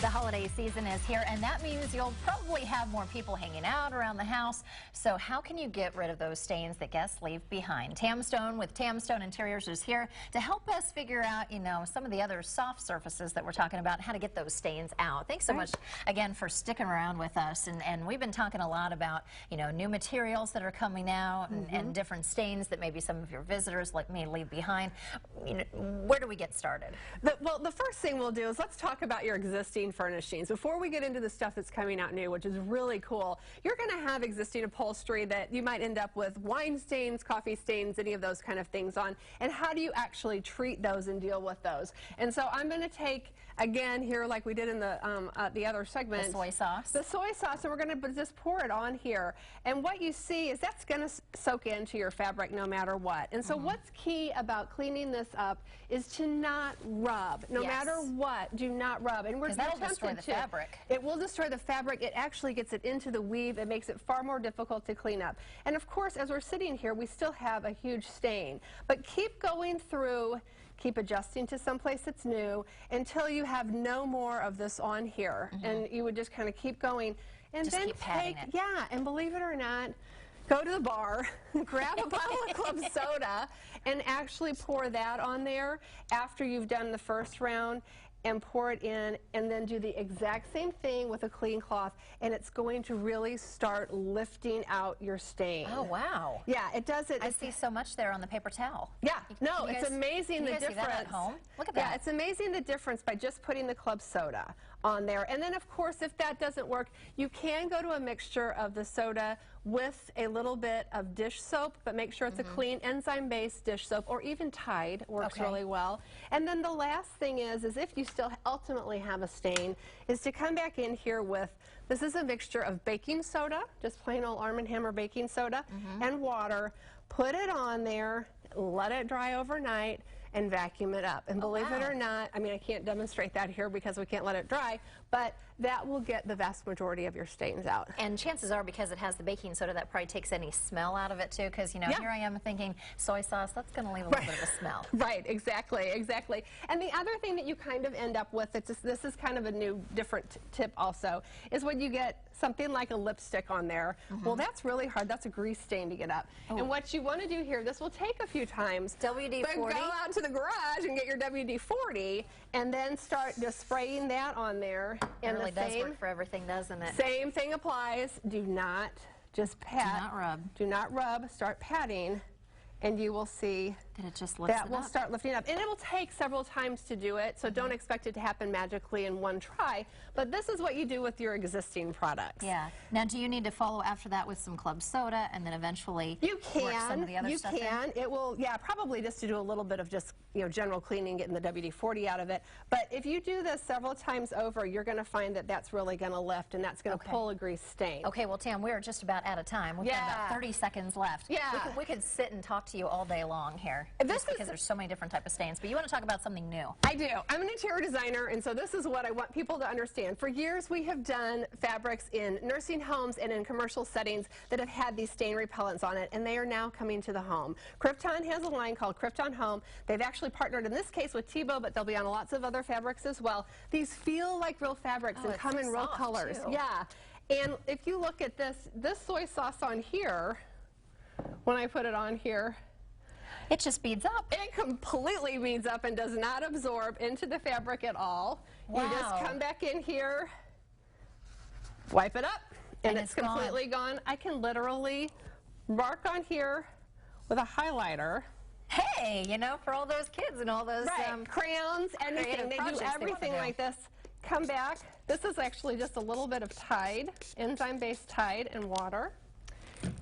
The holiday season is here, and that means you'll probably have more people hanging out around the house. So how can you get rid of those stains that guests leave behind? TAM Stone with TAM Stone Interiors is here to help us figure out, some of the other soft surfaces that we're talking about, how to get those stains out. Thanks so much again for sticking around with us. And we've been talking a lot about, new materials that are coming out and different stains that maybe some of your visitors may leave behind. Where do we get started? Well, the first thing we'll do is let's talk about your existing furnishings. Before we get into the stuff that's coming out new, which is really cool, you're going to have existing upholstery that you might end up with wine stains, coffee stains, any of those kind of things on. And how do you actually treat those and deal with those? And so I'm going to take, again, here like we did in the other segment. The soy sauce. The soy sauce, and we're going to just pour it on here. And what you see is that's going to soak into your fabric no matter what. And so what's key about cleaning this up is to not rub. No matter what, do not rub. And we're that'll destroy the fabric. It will destroy the fabric. It actually gets it into the weave. It makes it far more difficult to clean up. And of course, as we're sitting here, we still have a huge stain. But keep going through, keep adjusting to someplace that's new until you have no more of this on here. And you would just kind of keep going. And just then keep patting it. Yeah, and believe it or not, go to the bar, grab a bottle of club soda, and actually pour that on there after you've done the first round, and pour it in, and then do the exact same thing with a clean cloth, and it's going to really start lifting out your stain. Oh, wow. Yeah, it does it. I see so much there on the paper towel. Yeah, no, it's amazing the difference. See that at home? Look at that. Yeah, it's amazing the difference by just putting the club soda on there. And then, of course, if that doesn't work, you can go to a mixture of the soda with a little bit of dish soap, but make sure it's a clean enzyme-based dish soap, or even Tide works really well. And then the last thing is if you still ultimately have a stain, is to come back in here with, this is a mixture of baking soda, just plain old Arm & Hammer baking soda, and water. Put it on there, let it dry overnight, and vacuum it up. And believe it or not, I mean, I can't demonstrate that here because we can't let it dry, but that will get the vast majority of your stains out. And chances are, because it has the baking soda, that probably takes any smell out of it too, because here I am thinking soy sauce, that's going to leave a little bit of a smell. Right, exactly. And the other thing that you kind of end up with, this is kind of a new, different tip also, is when you get something like a lipstick on there. Well, that's really hard. That's a grease stain to get up. And what you want to do here, this will take a few times. WD-40. But go out to the garage and get your WD-40 and then start just spraying that on there. And it really does work for everything, doesn't it? Same thing applies. Do not just pat. Do not rub. Do not rub. Start patting. And you will see that it just lifts that will start lifting up. And it will take several times to do it, so don't expect it to happen magically in one try. But this is what you do with your existing products. Yeah. Now, do you need to follow after that with some club soda and then eventually work some of the other stuff in? It will, probably just to do a little bit of just, general cleaning, getting the WD-40 out of it. But if you do this several times over, you're going to find that that's really going to lift, and that's going to pull a grease stain. Okay, well, Tam, we're just about out of time. We've got about 30 seconds left. Yeah. We could sit and talk to you all day long here, just because there's so many different types of stains. But you want to talk about something new. I do. I'm an interior designer, and so this is what I want people to understand. For years, we have done fabrics in nursing homes and in commercial settings that have had these stain repellents on it, and they are now coming to the home. Krypton has a line called Krypton Home. They've actually partnered in this case with Tebow, but they'll be on lots of other fabrics as well. These feel like real fabrics and come in real colors. Too. Yeah. And if you look at this soy sauce on here, when I put it on here, it just beads up. It completely beads up and does not absorb into the fabric at all. Wow. You just come back in here, wipe it up, and it's completely gone. I can literally mark on here with a highlighter. Hey, for all those kids and all those crayons, anything. They do everything like this. Come back. This is actually just a little bit of Tide, enzyme-based Tide and water.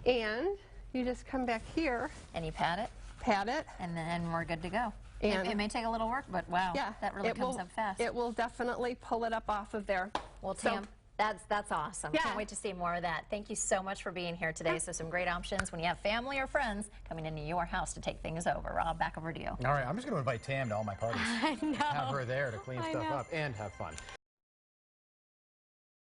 And you just come back here. And you pat it. Pat it. And then we're good to go. And it may take a little work, but wow, that really comes up fast. It will definitely pull it up off of there. Well, Tam, that's awesome. Can't wait to see more of that. Thank you so much for being here today. So some great options when you have family or friends coming into your house to take things over. Rob, back over to you. All right, I'm just going to invite Tam to all my parties. I know. Have her there to clean stuff up and have fun.